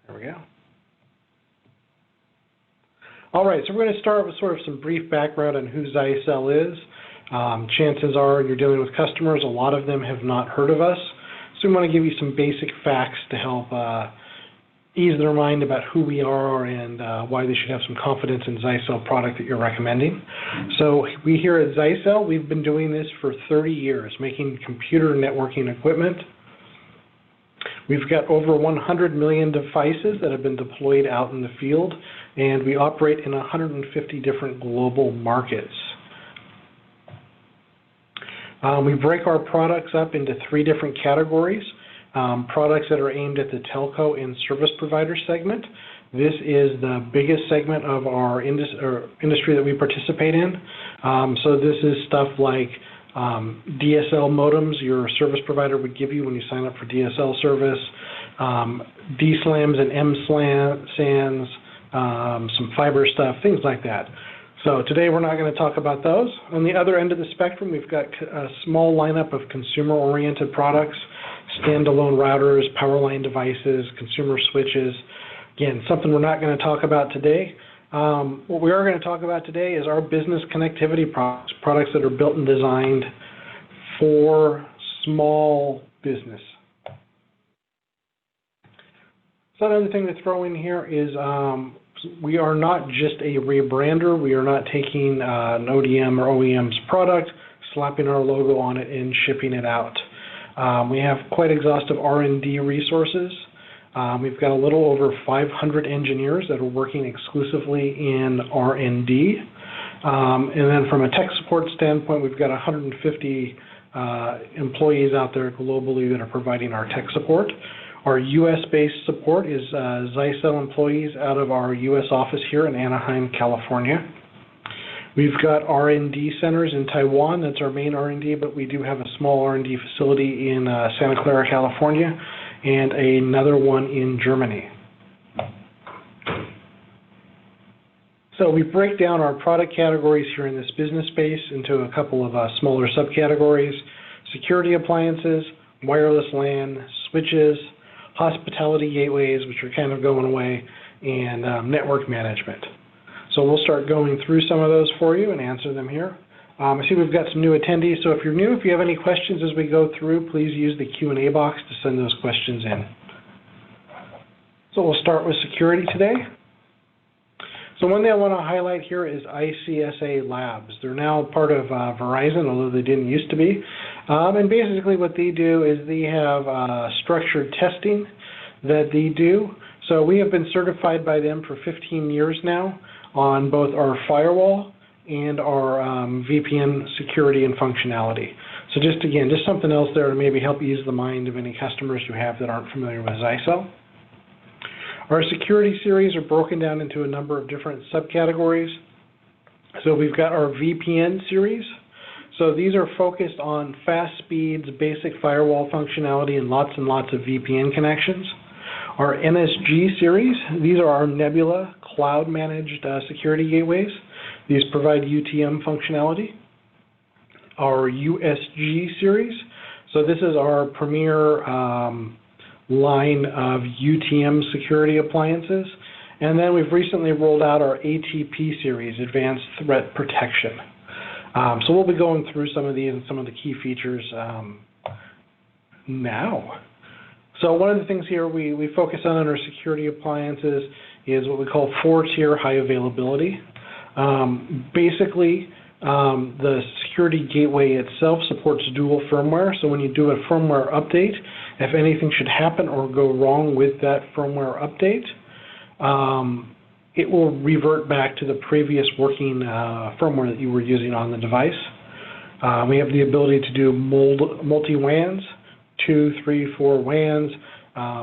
There we go. All right, so we're going to start with sort of some brief background on who Zyxel is. Chances are you're dealing with customers. A lot of them have not heard of us. So we want to give you some basic facts to help ease their mind about who we are and why they should have some confidence in Zyxel product that you're recommending. So we here at Zyxel, we've been doing this for 30 years, making computer networking equipment. We've got over 100 million devices that have been deployed out in the field, and we operate in 150 different global markets. We break our products up into 3 different categories. Products that are aimed at the telco and service provider segment. This is the biggest segment of our industry that we participate in. So this is stuff like DSL modems your service provider would give you when you sign up for DSL service, DSLAMs and MSANs, some fiber stuff, things like that. So today we're not going to talk about those. On the other end of the spectrum, we've got a small lineup of consumer-oriented products, standalone routers, power line devices, consumer switches. Again, something we're not going to talk about today. What we are going to talk about today is our business connectivity products that are built and designed for small business. So another thing to throw in here is we are not just a rebrander. We are not taking an ODM or OEM's product, slapping our logo on it, and shipping it out. We have quite exhaustive R&D resources. We've got a little over 500 engineers that are working exclusively in R&D. And then from a tech support standpoint, we've got 150 employees out there globally that are providing our tech support. Our U.S.-based support is Zyxel employees out of our U.S. office here in Anaheim, California. We've got R&D centers in Taiwan. That's our main R&D, but we do have a small R&D facility in Santa Clara, California, and another one in Germany. So we break down our product categories here in this business space into a couple of smaller subcategories: security appliances, wireless LAN, switches, hospitality gateways, which are kind of going away, and network management. So we'll start going through some of those for you and answer them here. I see we've got some new attendees, so if you're new, if you have any questions as we go through, please use the Q&A box to send those questions in. So we'll start with security today. So one thing I want to highlight here is ICSA Labs. They're now part of Verizon, although they didn't used to be. And basically what they do is they have structured testing that they do. So we have been certified by them for 15 years now on both our firewall and our VPN security and functionality. So just again, just something else there to maybe help ease the mind of any customers you have that aren't familiar with Zyxel. Our security series are broken down into a number of different subcategories. So we've got our VPN series. So these are focused on fast speeds, basic firewall functionality, and lots of VPN connections. Our NSG series, these are our Nebula cloud-managed security gateways. These provide UTM functionality. Our USG series, so this is our premier line of UTM security appliances. And then we've recently rolled out our ATP series, Advanced Threat Protection. So we'll be going through some of these and some of the key features now. So one of the things here we focus on our security appliances is what we call 4-tier high availability. Basically, the security gateway itself supports dual firmware. So when you do a firmware update, if anything should happen or go wrong with that firmware update, it will revert back to the previous working firmware that you were using on the device. We have the ability to do multi-WANs, 2, 3, 4 WANs,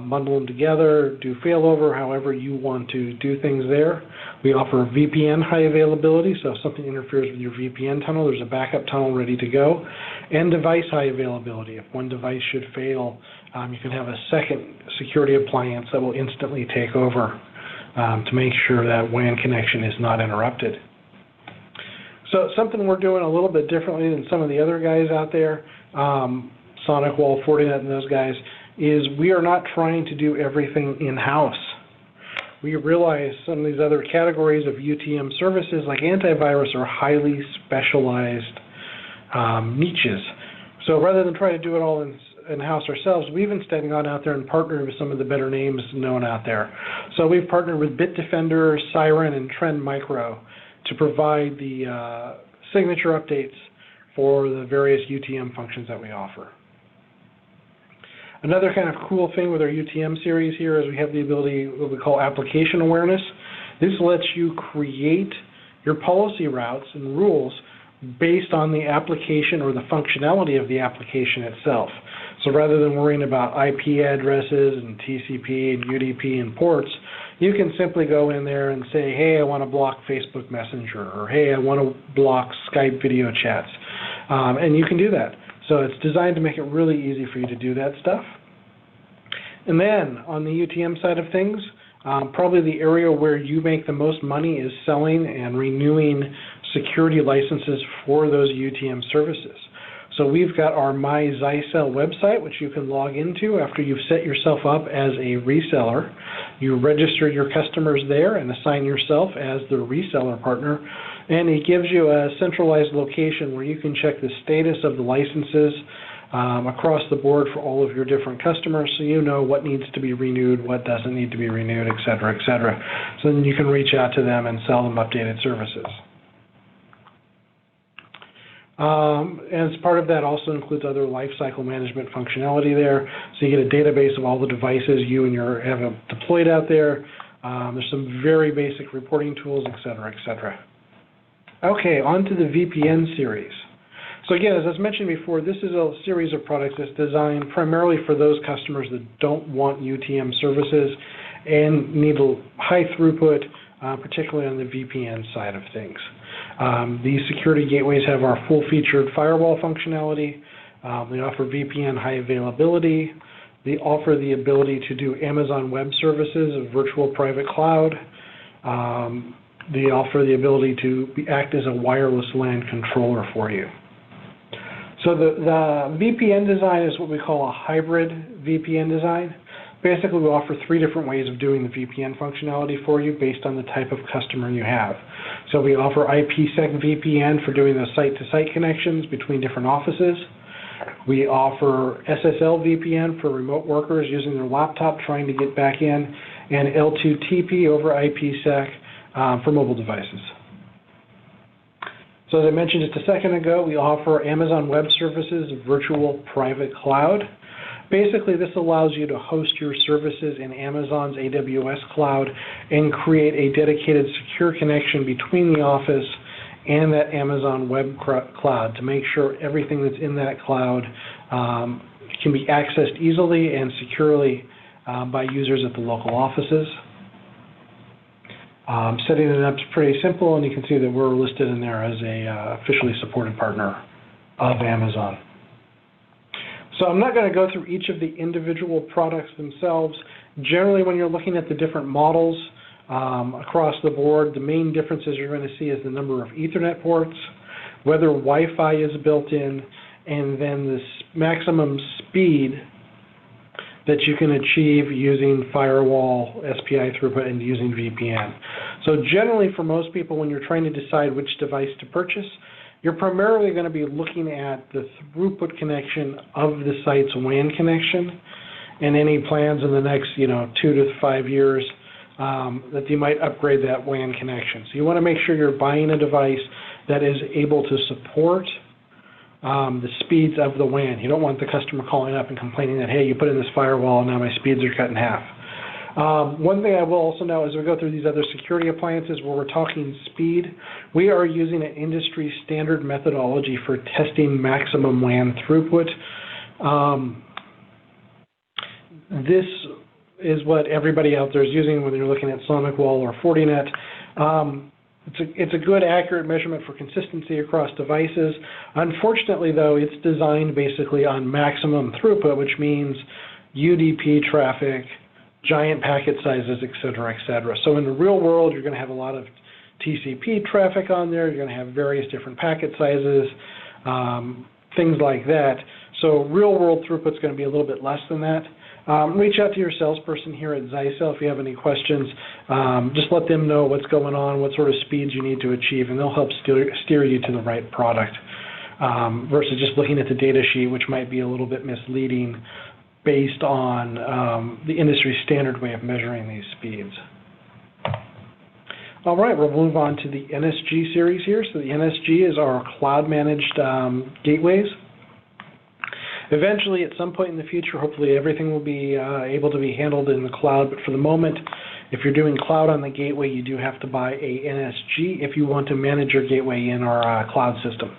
bundle them together, do failover, however you want to do things there. We offer VPN high availability, so if something interferes with your VPN tunnel, there's a backup tunnel ready to go. And device high availability. If one device should fail, you can have a second security appliance that will instantly take over to make sure that WAN connection is not interrupted. So something we're doing a little bit differently than some of the other guys out there, SonicWall, Fortinet, and those guys, is we are not trying to do everything in-house. we realize some of these other categories of UTM services like antivirus are highly specialized niches. So rather than try to do it all in-house ourselves, we've instead gone out there and partnered with some of the better names known out there. So we've partnered with Bitdefender, Siren, and Trend Micro to provide the signature updates for the various UTM functions that we offer. Another kind of cool thing with our UTM series here is we have the ability, what we call application awareness. This lets you create your policy routes and rules based on the application or the functionality of the application itself. So rather than worrying about IP addresses and TCP and UDP and ports, you can simply go in there and say, hey, I want to block Facebook Messenger, or hey, I want to block Skype video chats. And you can do that. So it's designed to make it really easy for you to do that stuff. And then on the UTM side of things, probably the area where you make the most money is selling and renewing security licenses for those UTM services. So we've got our My Zyxel website, which you can log into after you've set yourself up as a reseller. You register your customers there and assign yourself as the reseller partner. And it gives you a centralized location where you can check the status of the licenses across the board for all of your different customers, so you know what needs to be renewed, what doesn't need to be renewed, et cetera, et cetera. So then you can reach out to them and sell them updated services. As part of that also includes other lifecycle management functionality there. So you get a database of all the devices you and your have deployed out there. There's some very basic reporting tools, et cetera, et cetera. Okay, on to the VPN series. So again, as I was mentioned before, this is a series of products that's designed primarily for those customers that don't want UTM services and need a high throughput, particularly on the VPN side of things. These security gateways have our full-featured firewall functionality. They offer VPN high availability. They offer the ability to do Amazon Web Services, a virtual private cloud. They offer the ability to act as a wireless LAN controller for you. So the VPN design is what we call a hybrid VPN design. Basically, we offer 3 different ways of doing the VPN functionality for you based on the type of customer you have. So we offer IPsec VPN for doing those site-to-site connections between different offices. We offer SSL VPN for remote workers using their laptop trying to get back in, and L2TP over IPsec for mobile devices. So as I mentioned just a second ago, we offer Amazon Web Services virtual private cloud. Basically, this allows you to host your services in Amazon's AWS cloud and create a dedicated secure connection between the office and that Amazon Web Cloud to make sure everything that's in that cloud can be accessed easily and securely by users at the local offices. Setting it up is pretty simple, and you can see that we're listed in there as a officially supported partner of Amazon. So I'm not going to go through each of the individual products themselves. Generally, when you're looking at the different models across the board, the main differences you're going to see is the number of Ethernet ports, whether Wi-Fi is built in, and then the maximum speed that you can achieve using firewall, SPI throughput, and using VPN. So generally, for most people, when you're trying to decide which device to purchase, you're primarily going to be looking at the throughput connection of the site's WAN connection and any plans in the next 2 to 5 years that you might upgrade that WAN connection. So you want to make sure you're buying a device that is able to support the speeds of the WAN. You don't want the customer calling up and complaining that, hey, you put in this firewall and now my speeds are cut in half. One thing I will also know as we go through these other security appliances where we're talking speed, we are using an industry standard methodology for testing maximum WAN throughput. This is what everybody out there is using when you're looking at SonicWall or Fortinet. It's a good, accurate measurement for consistency across devices. Unfortunately, though, it's designed basically on maximum throughput, which means UDP traffic, giant packet sizes, et cetera, et cetera. So in the real world, you're going to have a lot of TCP traffic on there. You're going to have various different packet sizes, things like that. So real world throughput is going to be a little bit less than that. Reach out to your salesperson here at Zyxel if you have any questions. Just let them know what's going on, what sort of speeds you need to achieve, and they'll help steer you to the right product versus just looking at the data sheet, which might be a little bit misleading based on the industry standard way of measuring these speeds. All right, we'll move on to the NSG series here. So the NSG is our cloud-managed gateways. Eventually, at some point in the future, hopefully everything will be able to be handled in the cloud, but for the moment, if you're doing cloud on the gateway, you do have to buy a NSG if you want to manage your gateway in our cloud system.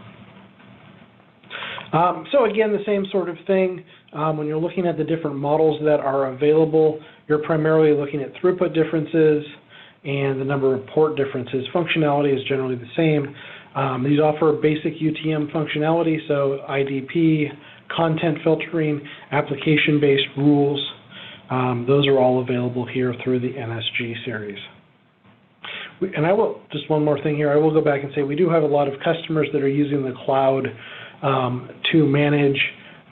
So again, the same sort of thing. When you're looking at the different models that are available, you're primarily looking at throughput differences and the number of port differences. Functionality is generally the same. These offer basic UTM functionality, so IDP, content filtering, application-based rules. Those are all available here through the NSG series. And I will, just one more thing here, I will go back and say we do have a lot of customers that are using the cloud to manage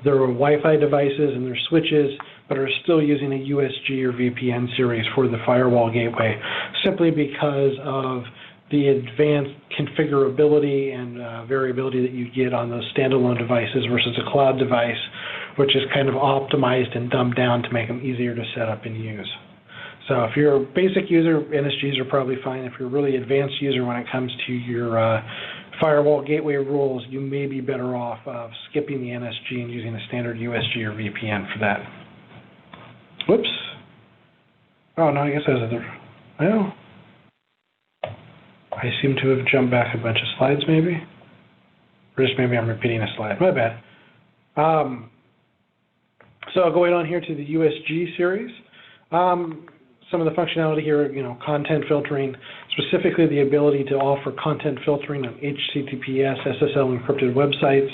their Wi-Fi devices and their switches, but are still using a USG or VPN series for the firewall gateway, simply because of the advanced configurability and variability that you get on those standalone devices versus a cloud device, which is kind of optimized and dumbed down to make them easier to set up and use. So if you're a basic user, NSGs are probably fine. If you're a really advanced user when it comes to your firewall gateway rules, you may be better off skipping the NSG and using a standard USG or VPN for that. Whoops. Oh, no, I guess there's other. Well, I seem to have jumped back a bunch of slides, maybe. Or just maybe I'm repeating a slide. My bad. So going on here to the USG series. Some of the functionality here, content filtering, specifically the ability to offer content filtering on HTTPS, SSL encrypted websites,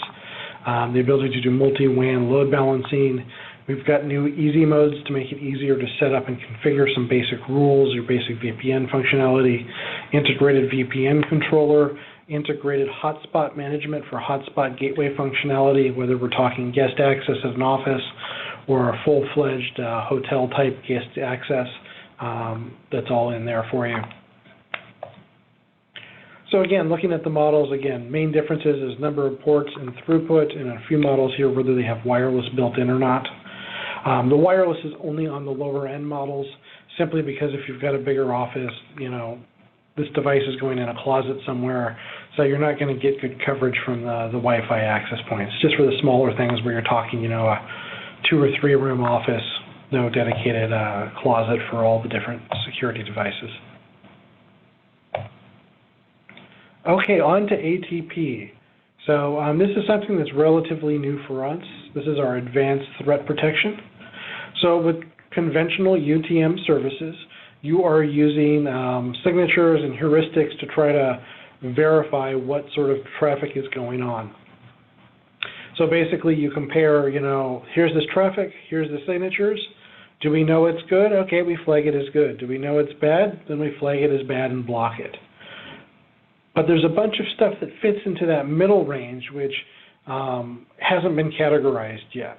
the ability to do multi-WAN load balancing. We've got new easy modes to make it easier to set up and configure some basic rules, your basic VPN functionality, integrated VPN controller, integrated hotspot management for hotspot gateway functionality, whether we're talking guest access at an office or a full-fledged hotel-type guest access. That's all in there for you. So again, looking at the models, again, main differences is number of ports and throughput, and a few models here, whether they have wireless built in or not. The wireless is only on the lower end models, simply because if you've got a bigger office, this device is going in a closet somewhere, so you're not going to get good coverage from the Wi-Fi access points. Just for the smaller things where you're talking, a 2 or 3 room office, no dedicated closet for all the different security devices. Okay, on to ATP. So this is something that's relatively new for us. This is our advanced threat protection. So with conventional UTM services, you are using signatures and heuristics to try to verify what sort of traffic is going on. So basically you compare, here's this traffic, here's the signatures. Do we know it's good? Okay, we flag it as good. Do we know it's bad? Then we flag it as bad and block it. But there's a bunch of stuff that fits into that middle range which hasn't been categorized yet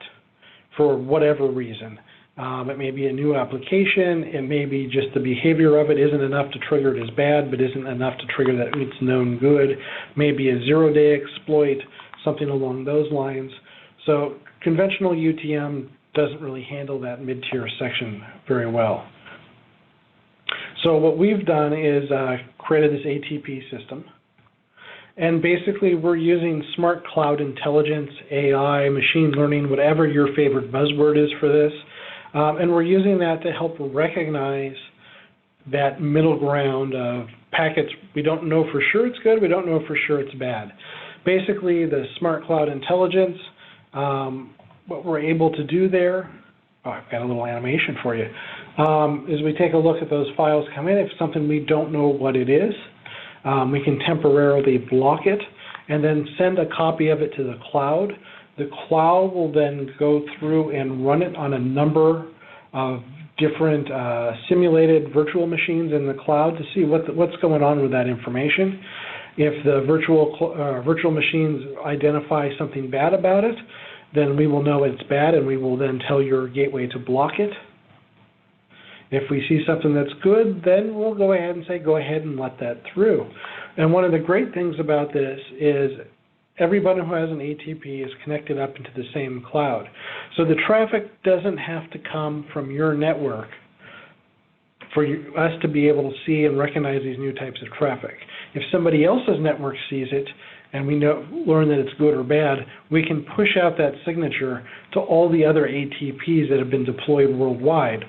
for whatever reason. It may be a new application. It may be just the behavior of it isn't enough to trigger it as bad, but isn't enough to trigger that it's known good. Maybe a zero-day exploit, something along those lines. So conventional UTM doesn't really handle that mid-tier section very well. So what we've done is created this ATP system. And basically we're using smart cloud intelligence, AI, machine learning, whatever your favorite buzzword is for this. And we're using that to help recognize that middle ground of packets. We don't know for sure it's good. We don't know for sure it's bad. Basically, the smart cloud intelligence, what we're able to do there, I've got a little animation for you, is we take a look at those files come in. If something we don't know what it is, we can temporarily block it and then send a copy of it to the cloud. The cloud will then go through and run it on a number of different simulated virtual machines in the cloud to see what's going on with that information. If the virtual machines identify something bad about it, then we will know it's bad, and we will then tell your gateway to block it. If we see something that's good, then we'll go ahead and say, go ahead and let that through. And one of the great things about this is everybody who has an ATP is connected up into the same cloud. So the traffic doesn't have to come from your network for us to be able to see and recognize these new types of traffic. If somebody else's network sees it and we learn that it's good or bad, we can push out that signature to all the other ATPs that have been deployed worldwide.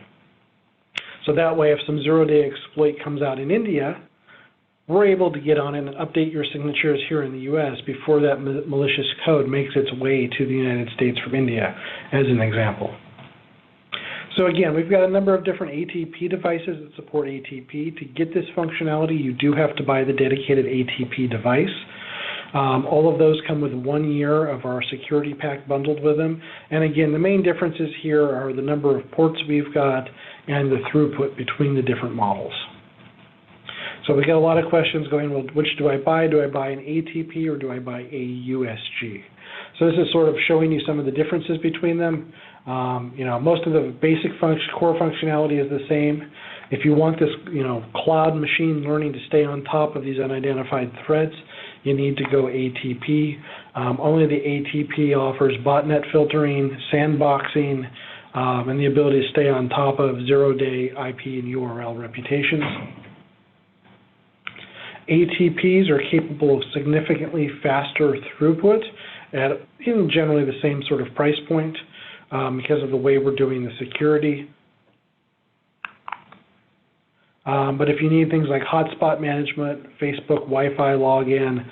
So that way, if some zero-day exploit comes out in India, we're able to get on it and update your signatures here in the U.S. before that malicious code makes its way to the United States from India, as an example. So again, we've got a number of different ATP devices that support ATP. To get this functionality, you do have to buy the dedicated ATP device. All of those come with 1 year of our security pack bundled with them. And again, the main differences here are the number of ports we've got and the throughput between the different models. So we got a lot of questions going, well, which do I buy? Do I buy an ATP or do I buy a USG? So this is sort of showing you some of the differences between them. Most of the basic core functionality is the same. If you want this, cloud machine learning to stay on top of these unidentified threats, you need to go ATP. Only the ATP offers botnet filtering, sandboxing, and the ability to stay on top of zero-day IP and URL reputations. ATPs are capable of significantly faster throughput at generally the same sort of price point because of the way we're doing the security. But if you need things like hotspot management, Facebook Wi-Fi login,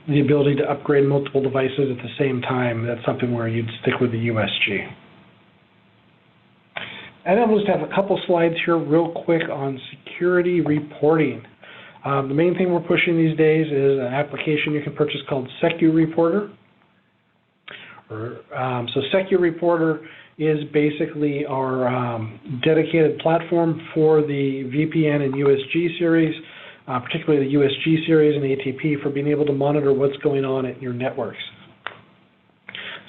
the ability to upgrade multiple devices at the same time, that's something where you'd stick with the USG. And then we'll just have a couple slides here real quick on security reporting. The main thing we're pushing these days is an application you can purchase called SecuReporter. So SecuReporter is basically our dedicated platform for the VPN and USG series, particularly the USG series and ATP, for being able to monitor what's going on at your networks.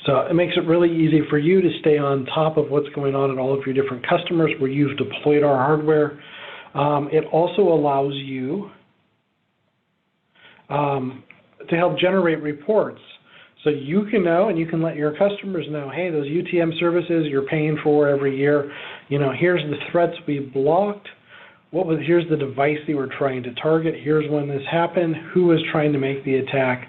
So it makes it really easy for you to stay on top of what's going on at all of your different customers where you've deployed our hardware. It also allows you to help generate reports. So you can know and you can let your customers know, hey, those UTM services you're paying for every year, here's the threats we blocked. Here's the device they were trying to target. Here's when this happened. Who was trying to make the attack?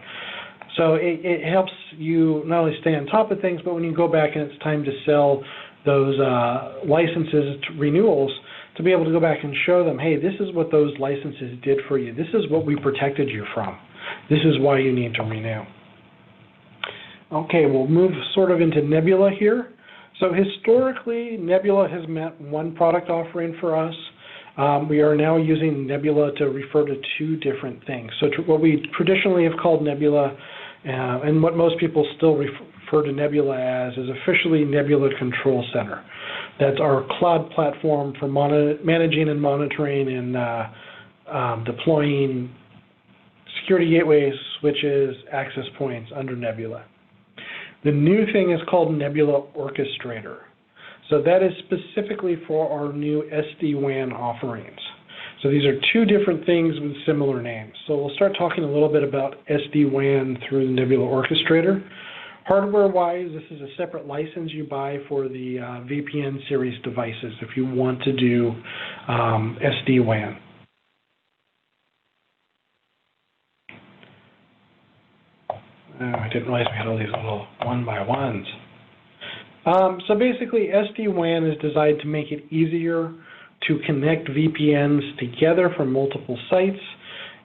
So it helps you not only stay on top of things, but when you go back and it's time to sell those licenses to renewals, to be able to go back and show them, hey, this is what those licenses did for you. This is what we protected you from. This is why you need to renew. Okay, we'll move sort of into Nebula here. So historically, Nebula has meant one product offering for us. We are now using Nebula to refer to two different things. So what we traditionally have called Nebula, and what most people still refer to Nebula as, is officially Nebula Control Center. That's our cloud platform for managing and monitoring and deploying security gateways, switches, access points under Nebula. The new thing is called Nebula Orchestrator. So that is specifically for our new SD-WAN offerings. So these are two different things with similar names. So we'll start talking a little bit about SD-WAN through the Nebula Orchestrator. Hardware-wise, this is a separate license you buy for the VPN series devices if you want to do SD-WAN. I didn't realize we had all these little one-by-ones. So basically, SD-WAN is designed to make it easier to connect VPNs together from multiple sites.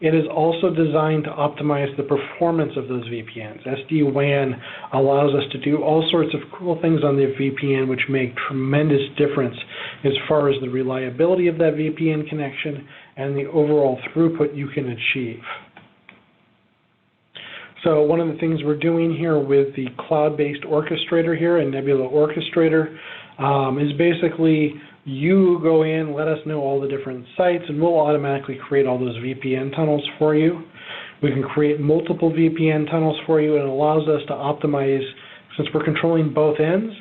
It is also designed to optimize the performance of those VPNs. SD-WAN allows us to do all sorts of cool things on the VPN which make tremendous difference as far as the reliability of that VPN connection and the overall throughput you can achieve. So one of the things we're doing here with the cloud-based orchestrator here in Nebula Orchestrator is basically you go in, let us know all the different sites, and we'll automatically create all those VPN tunnels for you. We can create multiple VPN tunnels for you, and it allows us to optimize Since we're controlling both ends,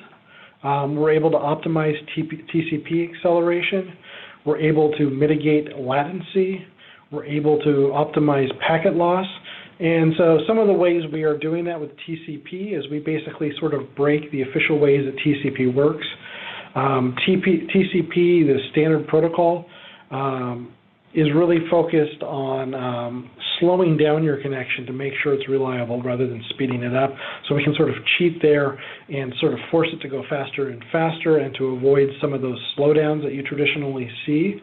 we're able to optimize TCP acceleration. We're able to mitigate latency. We're able to optimize packet loss. And so some of the ways we are doing that with TCP is we basically sort of break the official ways that TCP works. TCP, the standard protocol, is really focused on slowing down your connection to make sure it's reliable rather than speeding it up. So we can sort of cheat there and sort of force it to go faster and faster and to avoid some of those slowdowns that you traditionally see.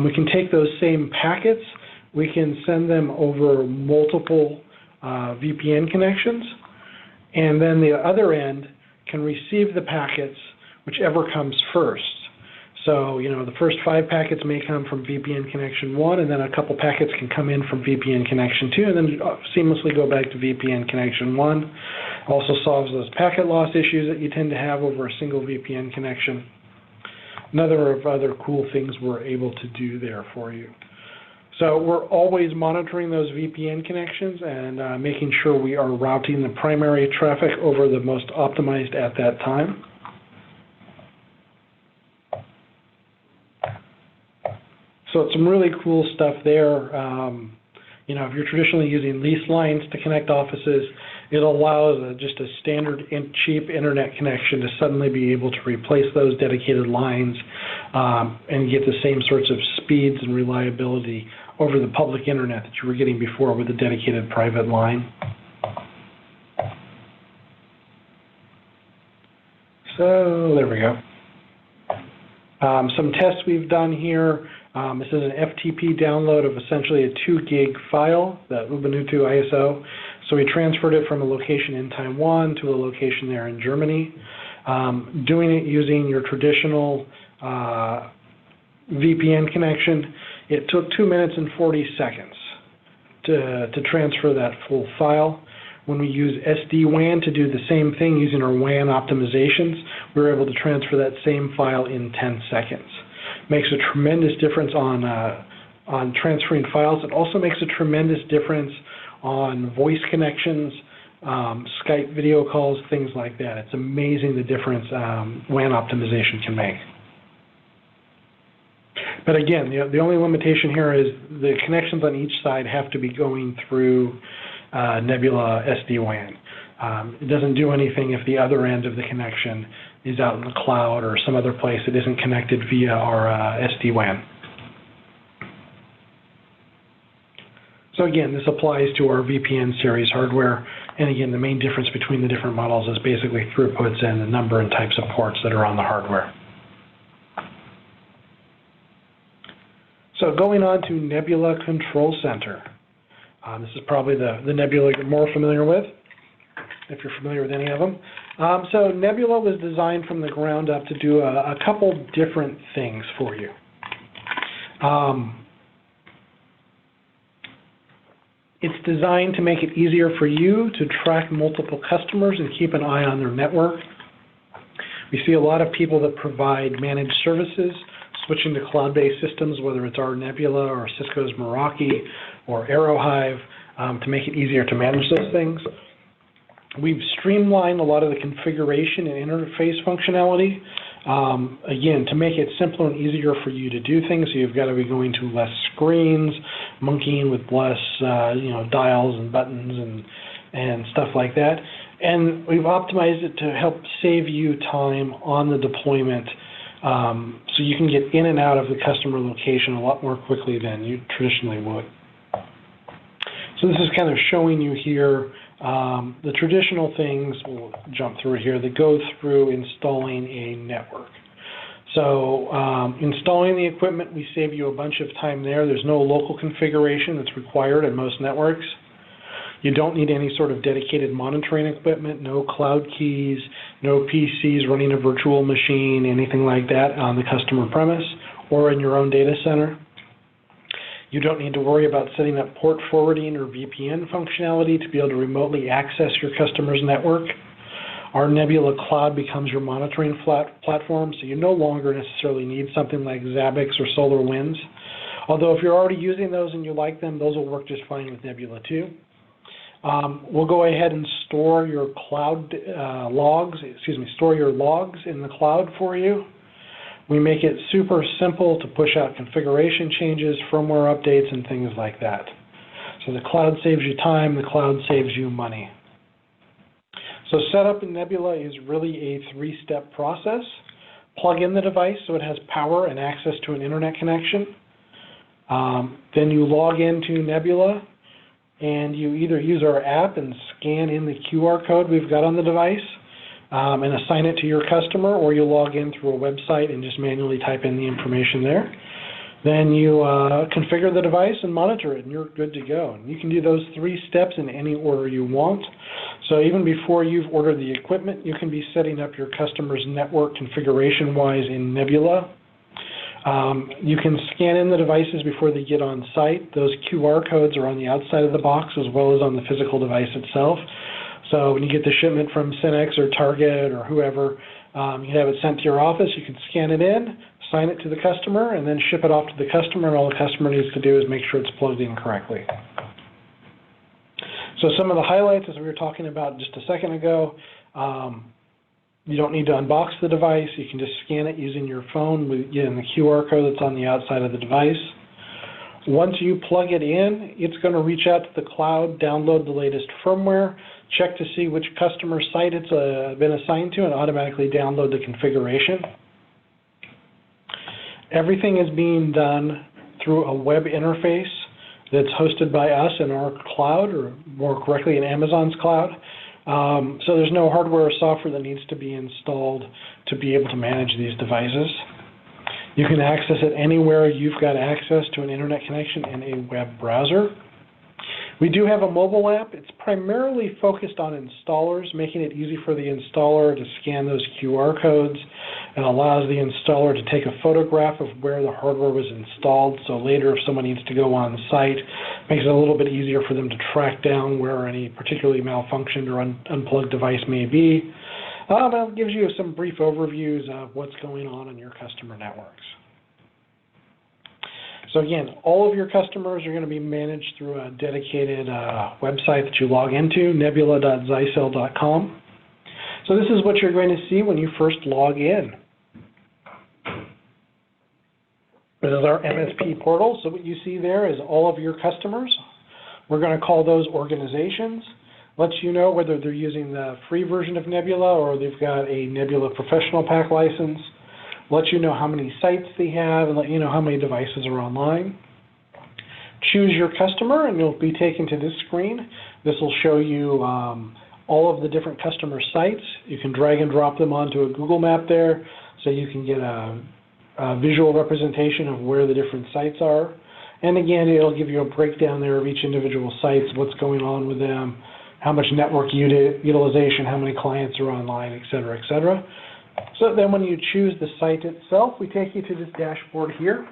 We can take those same packets, we can send them over multiple VPN connections, and then the other end can receive the packets whichever comes first. So, you know, the first 5 packets may come from VPN connection 1, and then a couple packets can come in from VPN connection 2, and then seamlessly go back to VPN connection 1. Also solves those packet loss issues that you tend to have over a single VPN connection. Another of other cool things we're able to do there for you. So we're always monitoring those VPN connections and making sure we are routing the primary traffic over the most optimized at that time. So it's some really cool stuff there. You know, if you're traditionally using lease lines to connect offices, it allows just a standard and cheap internet connection to suddenly be able to replace those dedicated lines and get the same sorts of speeds and reliability over the public internet that you were getting before with a dedicated private line. So there we go. Some tests we've done here. This is an FTP download of essentially a 2 gig file, the Ubuntu ISO. So we transferred it from a location in Taiwan to a location there in Germany. Doing it using your traditional VPN connection, it took 2 minutes and 40 seconds to transfer that full file. When we use SD-WAN to do the same thing using our WAN optimizations, we were able to transfer that same file in 10 seconds. Makes a tremendous difference on transferring files. It also makes a tremendous difference on voice connections, Skype video calls, things like that. It's amazing the difference WAN optimization can make. But again, the only limitation here is the connections on each side have to be going through Nebula SD-WAN. It doesn't do anything if the other end of the connection is out in the cloud or some other place that isn't connected via our SD-WAN. So again, this applies to our VPN series hardware. And again, the main difference between the different models is basically throughputs and the number and types of ports that are on the hardware. So going on to Nebula Control Center. This is probably the Nebula you're more familiar with, if you're familiar with any of them. So Nebula was designed from the ground up to do a couple different things for you. It's designed to make it easier for you to track multiple customers and keep an eye on their network. We see a lot of people that provide managed services, switching to cloud-based systems, whether it's our Nebula or Cisco's Meraki or Aerohive, to make it easier to manage those things. We've streamlined a lot of the configuration and interface functionality, again, to make it simpler and easier for you to do things. So you've got to be going to less screens, monkeying with less dials and buttons and stuff like that. And we've optimized it to help save you time on the deployment, so you can get in and out of the customer location a lot more quickly than you traditionally would. So this is kind of showing you here the traditional things, we'll jump through here, that go through installing a network. So installing the equipment, we save you a bunch of time there. There's no local configuration that's required in most networks. You don't need any sort of dedicated monitoring equipment, no cloud keys, no PCs running a virtual machine, anything like that on the customer premise or in your own data center. You don't need to worry about setting up port forwarding or VPN functionality to be able to remotely access your customer's network. Our Nebula Cloud becomes your monitoring platform, so you no longer necessarily need something like Zabbix or SolarWinds. Although if you're already using those and you like them, those will work just fine with Nebula too. We'll go ahead and store your cloud store your logs in the cloud for you. We make it super simple to push out configuration changes, firmware updates, and things like that. So the cloud saves you time, the cloud saves you money. So setup in Nebula is really a three-step process. Plug in the device so it has power and access to an internet connection. Then you log into Nebula, and you either use our app and scan in the QR code we've got on the device and assign it to your customer, or you log in through a website and just manually type in the information there. Then you configure the device and monitor it, and you're good to go. And you can do those three steps in any order you want. So even before you've ordered the equipment, you can be setting up your customer's network configuration-wise in Nebula. You can scan in the devices before they get on site. Those QR codes are on the outside of the box as well as on the physical device itself. So when you get the shipment from Cinex or Target or whoever, you have it sent to your office, you can scan it in, assign it to the customer, and then ship it off to the customer, and all the customer needs to do is make sure it's plugged in correctly. So some of the highlights, as we were talking about just a second ago, you don't need to unbox the device. You can just scan it using your phone using the QR code that's on the outside of the device. Once you plug it in, it's going to reach out to the cloud, download the latest firmware, check to see which customer site it's been assigned to, and automatically download the configuration. Everything is being done through a web interface that's hosted by us in our cloud, or more correctly in Amazon's cloud. So there's no hardware or software that needs to be installed to be able to manage these devices. You can access it anywhere you've got access to an internet connection and a web browser. We do have a mobile app. It's primarily focused on installers, making it easy for the installer to scan those QR codes, and allows the installer to take a photograph of where the hardware was installed, so later if someone needs to go on site, makes it a little bit easier for them to track down where any particularly malfunctioned or unplugged device may be. It gives you some brief overviews of what's going on in your customer networks. So again, all of your customers are going to be managed through a dedicated website that you log into, nebula.zyxel.com. So this is what you're going to see when you first log in. This is our MSP portal. So what you see there is all of your customers. We're going to call those organizations. Lets you know whether they're using the free version of Nebula or they've got a Nebula Professional Pack license. Let you know how many sites they have and let you know how many devices are online. Choose your customer and you'll be taken to this screen. This will show you all of the different customer sites. You can drag and drop them onto a Google map there so you can get a visual representation of where the different sites are. And again, it'll give you a breakdown there of each individual sites, what's going on with them, how much network utilization, how many clients are online, et cetera, et cetera. So then when you choose the site itself, we take you to this dashboard here.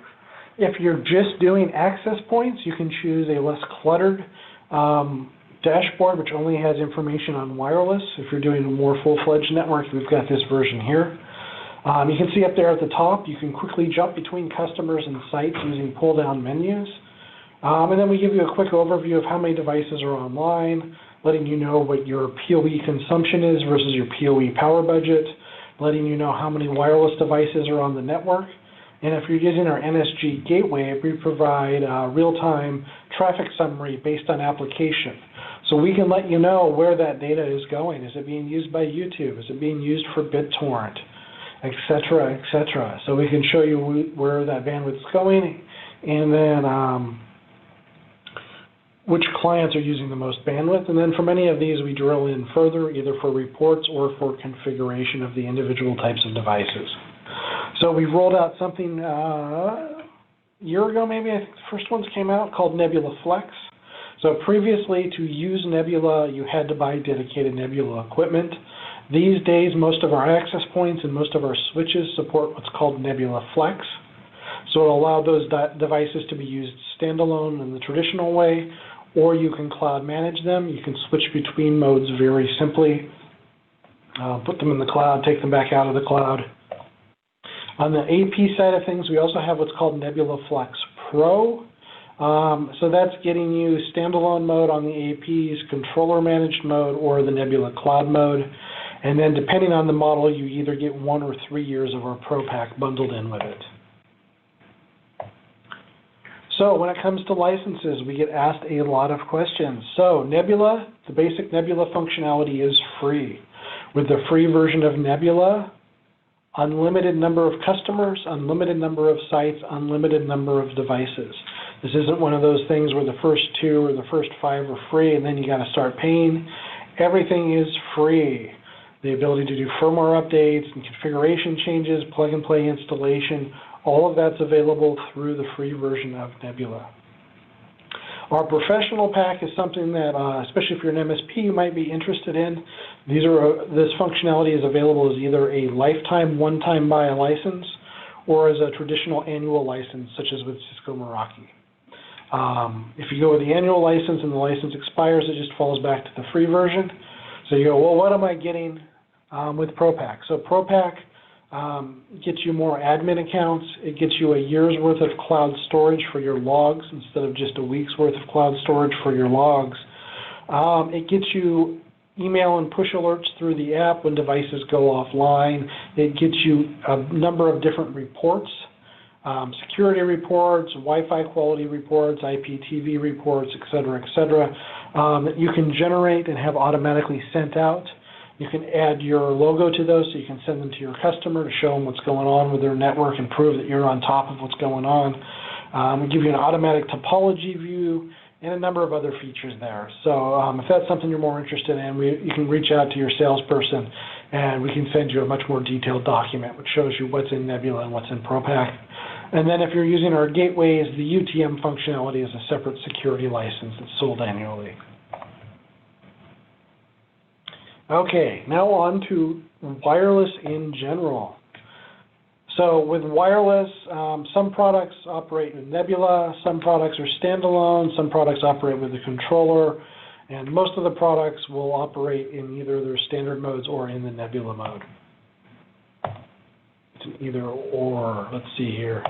If you're just doing access points, you can choose a less cluttered dashboard, which only has information on wireless. If you're doing a more full-fledged network, we've got this version here. You can see up there at the top, you can quickly jump between customers and sites using pull-down menus. And then we give you a quick overview of how many devices are online, letting you know what your PoE consumption is versus your PoE power budget, letting you know how many wireless devices are on the network. And if you're using our NSG gateway, we provide real-time traffic summary based on application. So we can let you know where that data is going. Is it being used by YouTube? Is it being used for BitTorrent? Et cetera, et cetera. So we can show you where that bandwidth's going, and then which clients are using the most bandwidth. And then from any of these, we drill in further, either for reports or for configuration of the individual types of devices. So we've rolled out something a year ago, maybe, I think the first ones came out, called Nebula Flex. So previously, to use Nebula, you had to buy dedicated Nebula equipment. These days, most of our access points and most of our switches support what's called Nebula Flex. So it'll allow those devices to be used standalone in the traditional way, or you can cloud manage them. You can switch between modes very simply, put them in the cloud, take them back out of the cloud. On the AP side of things, we also have what's called Nebula Flex Pro. So that's getting you standalone mode on the APs, controller managed mode, or the Nebula Cloud mode. And then depending on the model, you either get 1 or 3 years of our Pro Pack bundled in with it. So when it comes to licenses, we get asked a lot of questions. So Nebula, the basic Nebula functionality is free. With the free version of Nebula, unlimited number of customers, unlimited number of sites, unlimited number of devices. This isn't one of those things where the first 2 or the first 5 are free and then you got to start paying. Everything is free. The ability to do firmware updates and configuration changes, plug-and-play installation, all of that's available through the free version of Nebula. Our professional pack is something that, especially if you're an MSP, you might be interested in. This functionality is available as either a lifetime one-time buy license or as a traditional annual license, such as with Cisco Meraki. If you go with the annual license and the license expires, it just falls back to the free version. So you go, well, what am I getting with ProPack? So ProPack gets you more admin accounts. It gets you a year's worth of cloud storage for your logs instead of just a week's worth of cloud storage for your logs. It gets you email and push alerts through the app when devices go offline. It gets you a number of different reports, security reports, Wi-Fi quality reports, IPTV reports, et cetera, that you can generate and have automatically sent out. You can add your logo to those so you can send them to your customer to show them what's going on with their network and prove that you're on top of what's going on. We give you an automatic topology view and a number of other features there. So if that's something you're more interested in, you can reach out to your salesperson and we can send you a much more detailed document which shows you what's in Nebula and what's in ProPack. And then if you're using our gateways, the UTM functionality is a separate security license that's sold annually. Okay, now on to wireless in general. So with wireless, some products operate in Nebula, some products are standalone, some products operate with the controller, and most of the products will operate in either their standard modes or in the Nebula mode. It's an either or. Let's see here.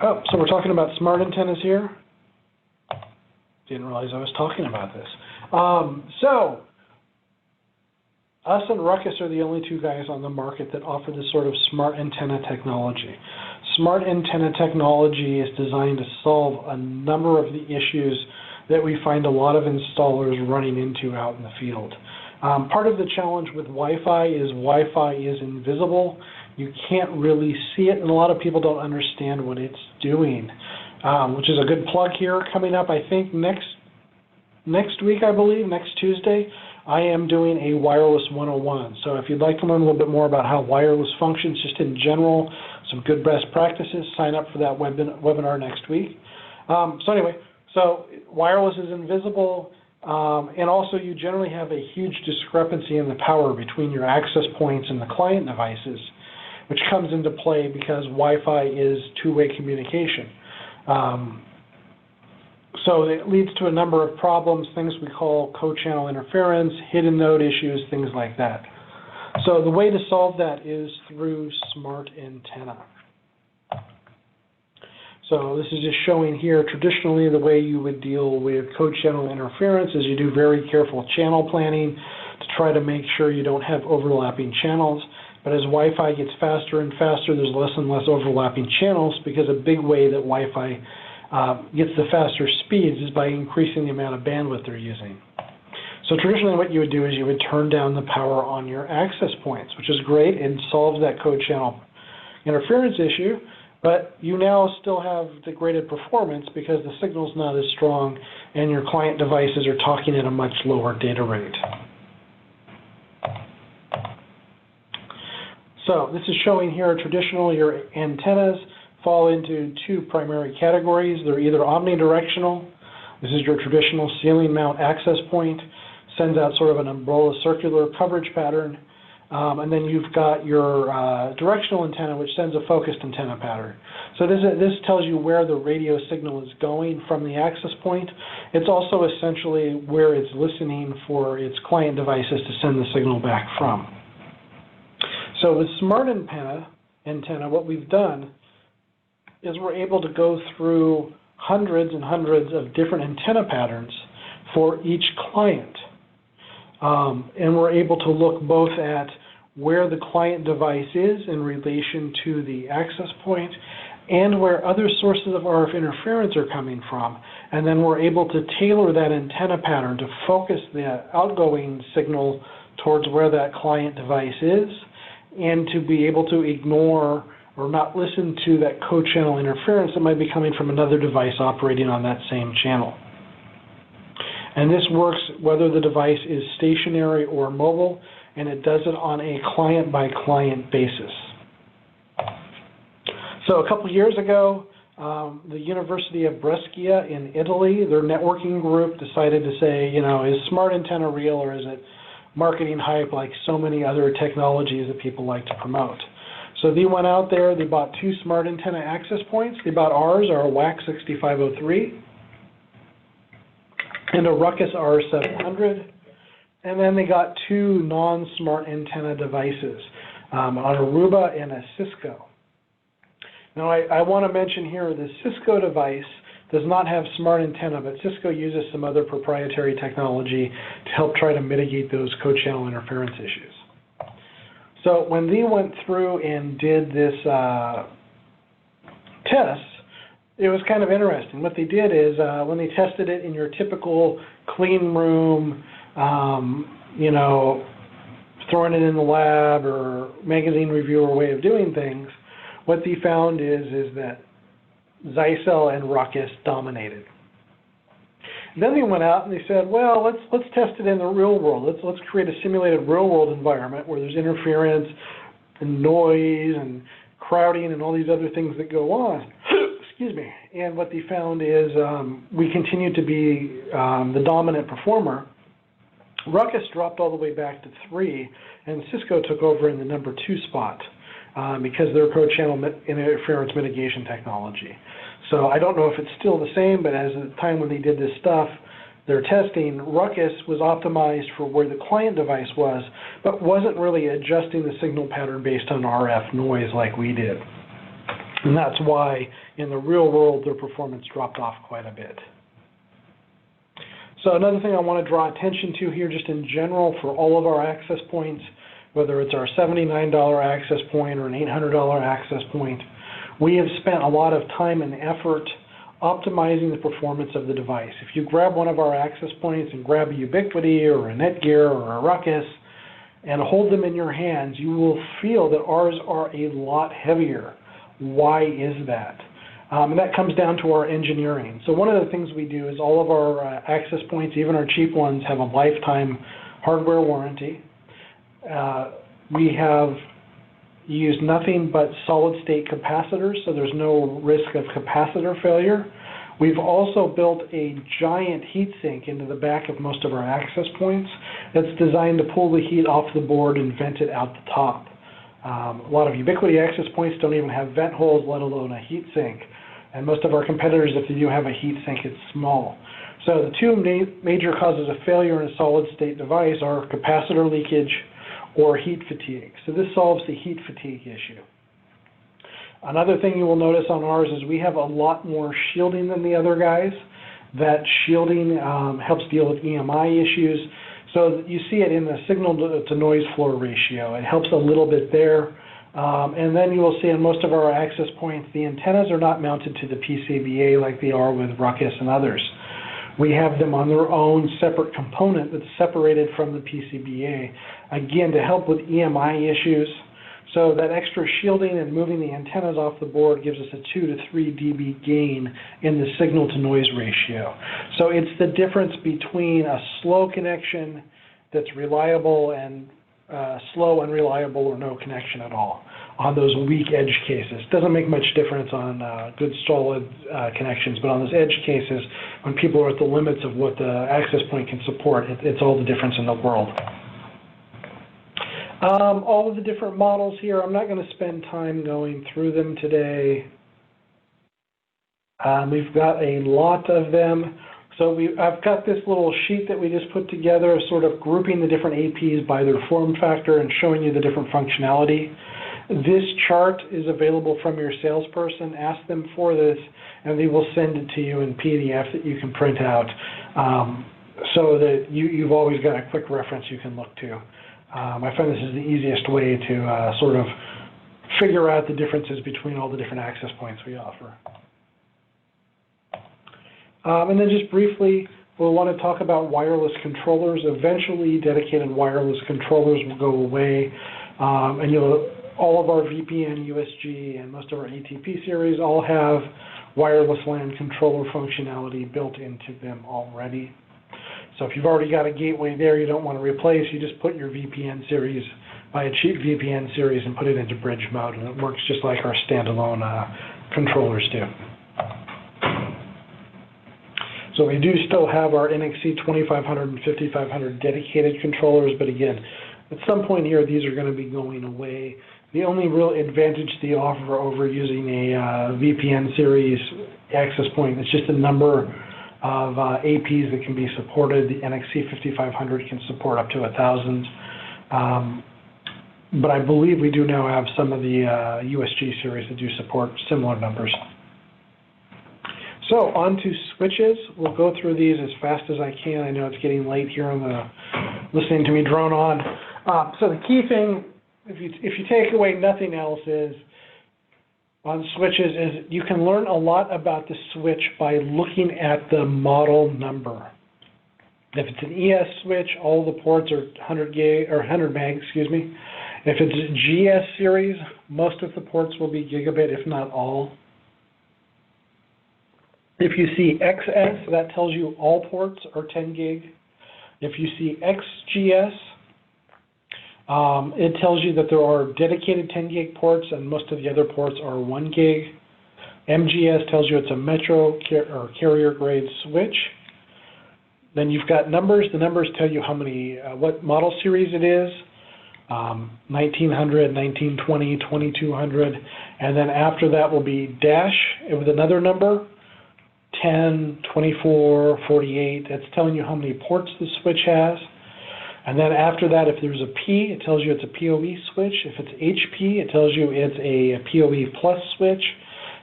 Oh, so we're talking about smart antennas here? Didn't realize I was talking about this. So us and Ruckus are the only 2 guys on the market that offer this sort of smart antenna technology. Smart antenna technology is designed to solve a number of the issues that we find a lot of installers running into out in the field. Part of the challenge with Wi-Fi is invisible. You can't really see it, and a lot of people don't understand what it's doing, which is a good plug here. Coming up, I think, next week, I believe, next Tuesday, I am doing a Wireless 101. So if you'd like to learn a little bit more about how wireless functions just in general, some good best practices, sign up for that webinar next week. So anyway, wireless is invisible, and also you generally have a huge discrepancy in the power between your access points and the client devices, which comes into play because Wi-Fi is two-way communication. So it leads to a number of problems, things we call co-channel interference, hidden node issues, things like that. So the way to solve that is through smart antenna. So this is just showing here traditionally the way you would deal with co-channel interference is you do very careful channel planning to try to make sure you don't have overlapping channels. But as Wi-Fi gets faster and faster, there's less and less overlapping channels because a big way that Wi-Fi gets the faster speeds is by increasing the amount of bandwidth they're using. So traditionally what you would do is you would turn down the power on your access points, which is great and solves that code channel interference issue, but you now still have degraded performance because the signal's not as strong and your client devices are talking at a much lower data rate. So this is showing here traditionally your antennas fall into 2 primary categories. They're either omnidirectional. This is your traditional ceiling mount access point, sends out sort of an umbrella circular coverage pattern. And then you've got your directional antenna, which sends a focused antenna pattern. So this tells you where the radio signal is going from the access point. It's also essentially where it's listening for its client devices to send the signal back from. So with smart antenna, what we've done is we're able to go through hundreds and hundreds of different antenna patterns for each client. And we're able to look both at where the client device is in relation to the access point and where other sources of RF interference are coming from. And then we're able to tailor that antenna pattern to focus the outgoing signal towards where that client device is, and to be able to ignore or not listen to that co-channel interference that might be coming from another device operating on that same channel. And this works whether the device is stationary or mobile, and it does it on a client-by-client basis. So a couple years ago, the University of Brescia in Italy, their networking group decided to say, you know, is smart antenna real, or is it marketing hype like so many other technologies that people like to promote? So they went out there, they bought 2 smart antenna access points. They bought ours, our WAC 6503, and a Ruckus R700. And then they got 2 non-smart antenna devices, an Aruba and a Cisco. Now I want to mention here the Cisco device does not have smart antenna, but Cisco uses some other proprietary technology to help try to mitigate those co-channel interference issues. So when they went through and did this test, it was kind of interesting. What they did is when they tested it in your typical clean room, you know, throwing it in the lab or magazine reviewer way of doing things, what they found is that Zyxel and Ruckus dominated. Then they went out and they said, well, let's test it in the real world. Let's create a simulated real world environment where there's interference and noise and crowding and all these other things that go on. Excuse me. And what they found is we continue to be the dominant performer. Ruckus dropped all the way back to 3, and Cisco took over in the number 2 spot because of their co-channel interference mitigation technology. So I don't know if it's still the same, but as of the time when they did this stuff, their testing, Ruckus was optimized for where the client device was, but wasn't really adjusting the signal pattern based on RF noise like we did. And that's why in the real world their performance dropped off quite a bit. So another thing I want to draw attention to here just in general for all of our access points, whether it's our $79 access point or an $800 access point, we have spent a lot of time and effort optimizing the performance of the device. If you grab one of our access points and grab a Ubiquiti or a Netgear or a Ruckus and hold them in your hands, you will feel that ours are a lot heavier. Why is that? And that comes down to our engineering. So one of the things we do is all of our access points, even our cheap ones, have a lifetime hardware warranty. We have used nothing but solid-state capacitors, so there's no risk of capacitor failure. We've also built a giant heatsink into the back of most of our access points that's designed to pull the heat off the board and vent it out the top. A lot of Ubiquiti access points don't even have vent holes, let alone a heatsink. And most of our competitors, if they do have a heatsink, it's small. So the 2 major causes of failure in a solid-state device are capacitor leakage or heat fatigue. So this solves the heat fatigue issue. Another thing you will notice on ours is we have a lot more shielding than the other guys. That shielding helps deal with EMI issues. So you see it in the signal to noise floor ratio. It helps a little bit there. And then you will see on most of our access points, the antennas are not mounted to the PCBA like they are with Ruckus and others. We have them on their own separate component that's separated from the PCBA, again, to help with EMI issues. So that extra shielding and moving the antennas off the board gives us a 2 to 3 dB gain in the signal to noise ratio. So it's the difference between a slow connection that's reliable and slow, unreliable, or no connection at all on those weak edge cases. Doesn't make much difference on good solid connections, but on those edge cases, when people are at the limits of what the access point can support, it's all the difference in the world. All of the different models here, I'm not going to spend time going through them today. We've got a lot of them. So I've got this little sheet that we just put together, sort of grouping the different APs by their form factor and showing you the different functionality. This chart is available from your salesperson. Ask them for this, and they will send it to you in PDF that you can print out, so that you've always got a quick reference you can look to. I find this is the easiest way to sort of figure out the differences between all the different access points we offer. And then just briefly, we'll want to talk about wireless controllers. Eventually, dedicated wireless controllers will go away, and all of our VPN, USG, and most of our ATP series all have wireless LAN controller functionality built into them already. So if you've already got a gateway there you don't want to replace, you just put your VPN series, buy a cheap VPN series and put it into bridge mode, and it works just like our standalone controllers do. So we do still have our NXC 2500 and 5500 dedicated controllers, but again, at some point here, these are going to be going away. The only real advantage they offer over using a VPN series access point is just the number of APs that can be supported. The NXC 5500 can support up to 1,000. But I believe we do now have some of the USG series that do support similar numbers. So on to switches. We'll go through these as fast as I can. I know it's getting late here on listening to me drone on. So the key thing, if you take away nothing else, is on switches is you can learn a lot about the switch by looking at the model number. If it's an ES switch, all the ports are 100 gig or 100 meg, excuse me. If it's a GS series, most of the ports will be gigabit, if not all. If you see XS, that tells you all ports are 10 gig. If you see XGS, it tells you that there are dedicated 10 gig ports and most of the other ports are 1 gig. MGS tells you it's a metro or carrier grade switch. Then you've got numbers. The numbers tell you how many, what model series it is. 1900, 1920, 2200, and then after that will be dash with another number, 10, 24, 48. That's telling you how many ports the switch has. And then after that, if there's a P, it tells you it's a PoE switch. If it's HP, it tells you it's a PoE plus switch.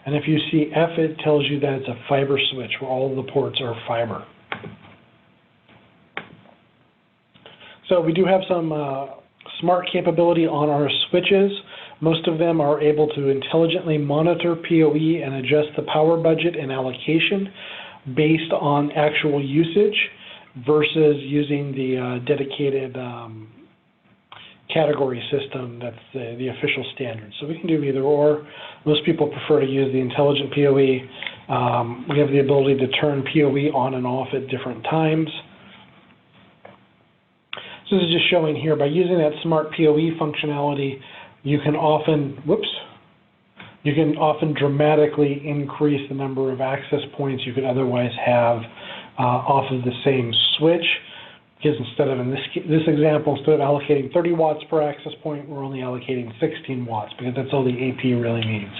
And if you see F, it tells you that it's a fiber switch where all of the ports are fiber. So we do have some smart capability on our switches. Most of them are able to intelligently monitor PoE and adjust the power budget and allocation based on actual usage versus using the dedicated category system that's the official standard. So we can do either or. Most people prefer to use the intelligent PoE. We have the ability to turn PoE on and off at different times. So this is just showing here, by using that smart PoE functionality, you can often dramatically increase the number of access points you could otherwise have off of the same switch. Because instead of, in this example, instead of allocating 30 watts per access point, we're only allocating 16 watts because that's all the AP really needs.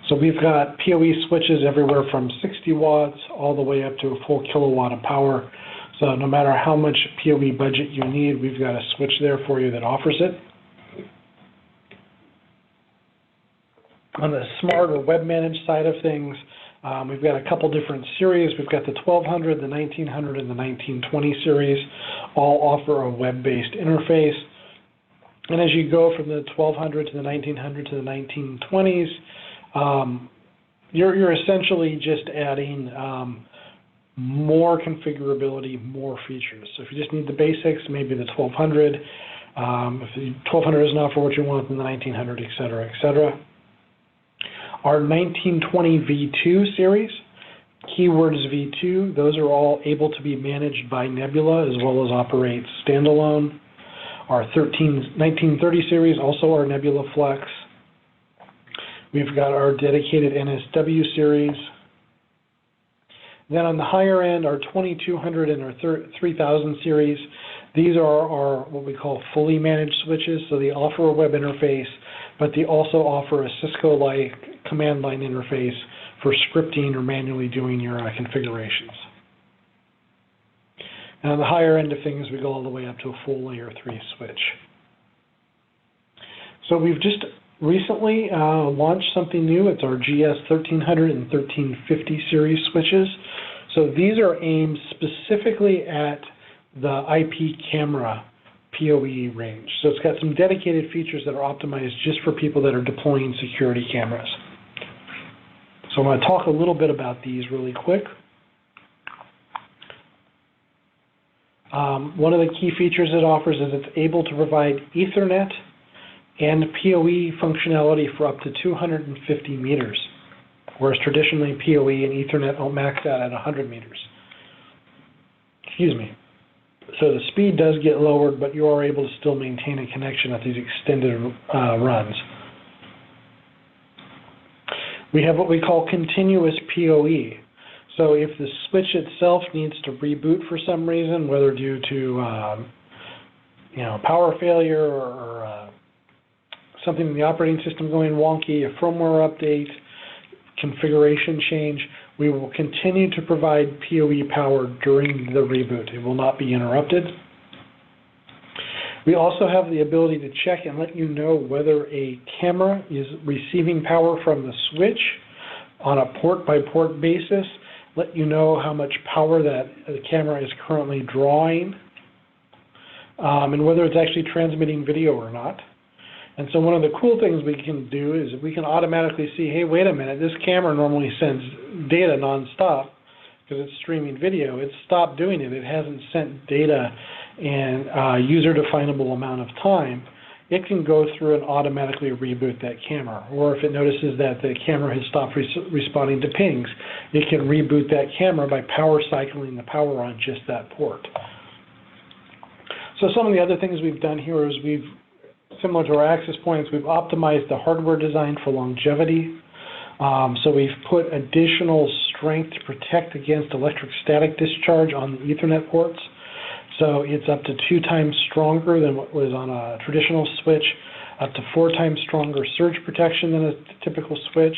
So we've got PoE switches everywhere from 60 watts all the way up to a full kilowatt of power. So no matter how much PoE budget you need, we've got a switch there for you that offers it. On the smart or web managed side of things, we've got a couple different series. We've got the 1200, the 1900, and the 1920 series. All offer a web-based interface. And as you go from the 1200 to the 1900 to the 1920s, you're essentially just adding more configurability, more features. So if you just need the basics, maybe the 1200. If the 1200 doesn't offer what you want, then the 1900, et cetera, et cetera. Our 1920 V2 series, keywords V2, those are all able to be managed by Nebula as well as operate standalone. Our 1930 series, also our Nebula Flex. We've got our dedicated NSW series. Then on the higher end, our 2200 and our 3000 series, these are our what we call fully managed switches. So they offer a web interface, but they also offer a Cisco-like command line interface for scripting or manually doing your configurations. And on the higher end of things, we go all the way up to a full layer 3 switch. So we've just recently launched something new. It's our GS 1300 and 1350 series switches. So these are aimed specifically at the IP camera PoE range. So it's got some dedicated features that are optimized just for people that are deploying security cameras. So I'm going to talk a little bit about these really quick. One of the key features it offers is it's able to provide Ethernet and PoE functionality for up to 250 meters, whereas traditionally PoE and Ethernet will max out at 100 meters. Excuse me. So the speed does get lowered, but you are able to still maintain a connection at these extended runs. We have what we call continuous PoE. So if the switch itself needs to reboot for some reason, whether due to power failure or something in the operating system going wonky, a firmware update, configuration change, we will continue to provide PoE power during the reboot. It will not be interrupted. We also have the ability to check and let you know whether a camera is receiving power from the switch on a port-by-port basis, let you know how much power that the camera is currently drawing, and whether it's actually transmitting video or not. And so one of the cool things we can do is we can automatically see, hey, wait a minute, this camera normally sends data nonstop because it's streaming video. It's stopped doing it. It hasn't sent data in a user-definable amount of time. It can go through and automatically reboot that camera. Or if it notices that the camera has stopped responding to pings, it can reboot that camera by power cycling the power on just that port. So some of the other things we've done here is similar to our access points, we've optimized the hardware design for longevity. So we've put additional strength to protect against electric static discharge on the Ethernet ports. So it's up to 2 times stronger than what was on a traditional switch, up to 4 times stronger surge protection than a typical switch.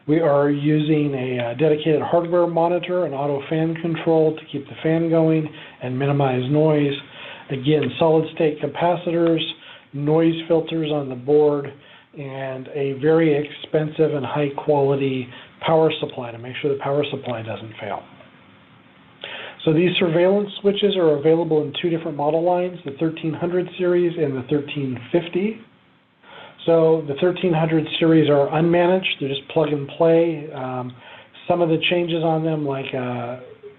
We are using a dedicated hardware monitor and auto fan control to keep the fan going and minimize noise. Again, solid state capacitors, noise filters on the board, and a very expensive and high quality power supply to make sure the power supply doesn't fail. So these surveillance switches are available in 2 different model lines, the 1300 series and the 1350. So the 1300 series are unmanaged, they're just plug and play. Some of the changes on them, like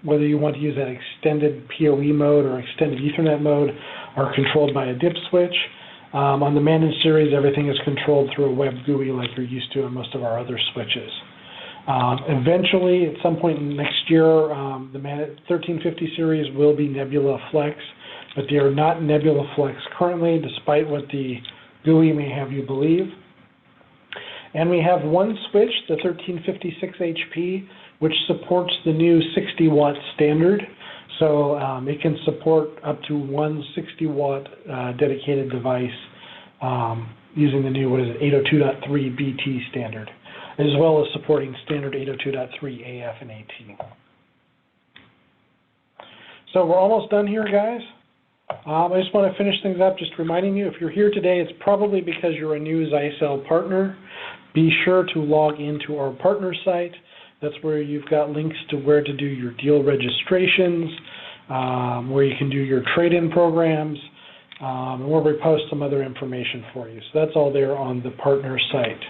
whether you want to use that extended PoE mode or extended Ethernet mode, are controlled by a dip switch. On the managed series, everything is controlled through a web GUI like you're used to in most of our other switches. Eventually, at some point next year, the 1350 series will be Nebula Flex, but they are not Nebula Flex currently, despite what the GUI may have you believe. And we have one switch, the 1356 HP, which supports the new 60-watt standard. So it can support up to one 60-watt dedicated device using the new, 802.3 BT standard, as well as supporting standard 802.3 AF and AT. So we're almost done here, guys. I just want to finish things up just reminding you, if you're here today, it's probably because you're a new Zyxel partner. Be sure to log into our partner site. That's where you've got links to where to do your deal registrations, where you can do your trade-in programs, and where we post some other information for you. So that's all there on the partner site.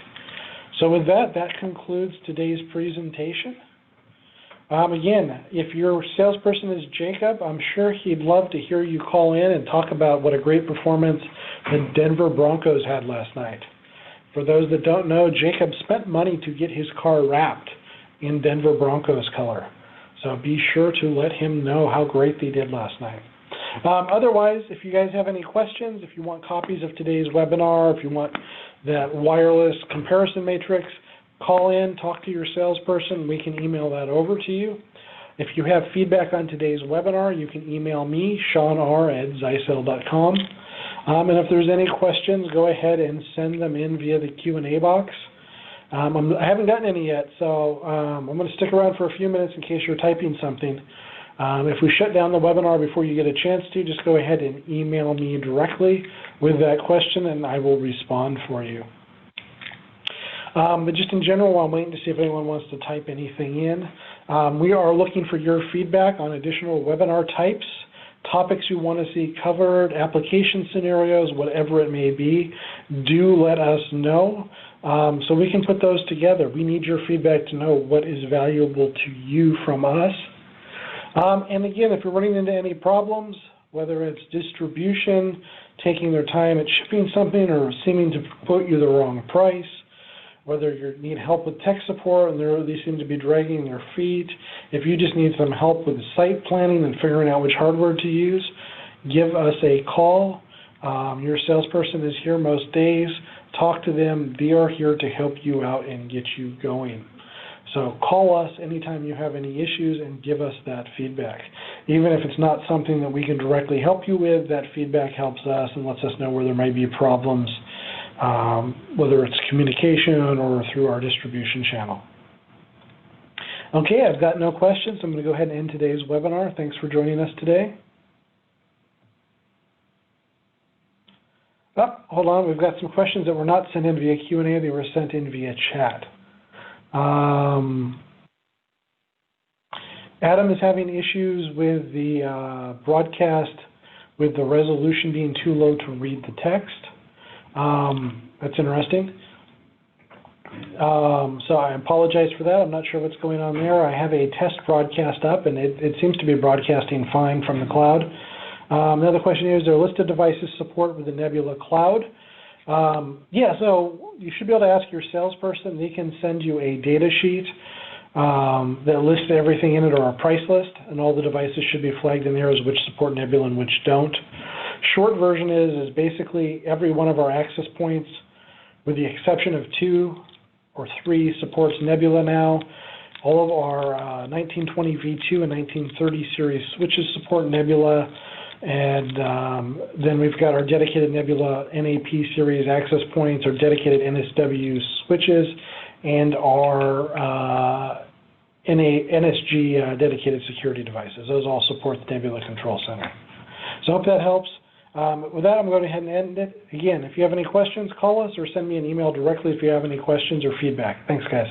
So with that, that concludes today's presentation. Again, if your salesperson is Jacob, I'm sure he'd love to hear you call in and talk about what a great performance the Denver Broncos had last night. For those that don't know, Jacob spent money to get his car wrapped in Denver Broncos color. So be sure to let him know how great they did last night. Otherwise, if you guys have any questions, if you want copies of today's webinar, if you want that wireless comparison matrix, call in, talk to your salesperson. We can email that over to you. If you have feedback on today's webinar, you can email me, seanr@zyxel.com. And if there's any questions, go ahead and send them in via the Q&A box. I haven't gotten any yet, so I'm going to stick around for a few minutes in case you're typing something. If we shut down the webinar before you get a chance to, just go ahead and email me directly with that question and I will respond for you. But just in general, I'm waiting to see if anyone wants to type anything in. We are looking for your feedback on additional webinar types, topics you want to see covered, application scenarios, whatever it may be. Do let us know so we can put those together. We need your feedback to know what is valuable to you from us. And again, if you're running into any problems, whether it's distribution, taking their time at shipping something or seeming to quote you the wrong price, whether you need help with tech support and they seem to be dragging their feet, if you just need some help with site planning and figuring out which hardware to use, give us a call. Your salesperson is here most days. Talk to them. They are here to help you out and get you going. So call us anytime you have any issues and give us that feedback. Even if it's not something that we can directly help you with, that feedback helps us and lets us know where there may be problems, whether it's communication or through our distribution channel. Okay, I've got no questions. I'm going to go ahead and end today's webinar. Thanks for joining us today. Oh, hold on, we've got some questions that were not sent in via Q&A. They were sent in via chat. Adam is having issues with the broadcast with the resolution being too low to read the text. That's interesting. So I apologize for that. I'm not sure what's going on there. I have a test broadcast up, and it seems to be broadcasting fine from the cloud. Another question is there a list of devices support with the Nebula Cloud? Yeah, so you should be able to ask your salesperson. They can send you a data sheet that lists everything in it, or a price list, and all the devices should be flagged in there as which support Nebula and which don't. Short version is basically every one of our access points, with the exception of 2 or 3, supports Nebula now. All of our 1920 V2 and 1930 series switches support Nebula. And then we've got our dedicated Nebula NAP series access points, our dedicated NSW switches, and our NSG dedicated security devices. Those all support the Nebula Control Center. So I hope that helps. With that, I'm going to go ahead and end it. Again, if you have any questions, call us or send me an email directly if you have any questions or feedback. Thanks, guys.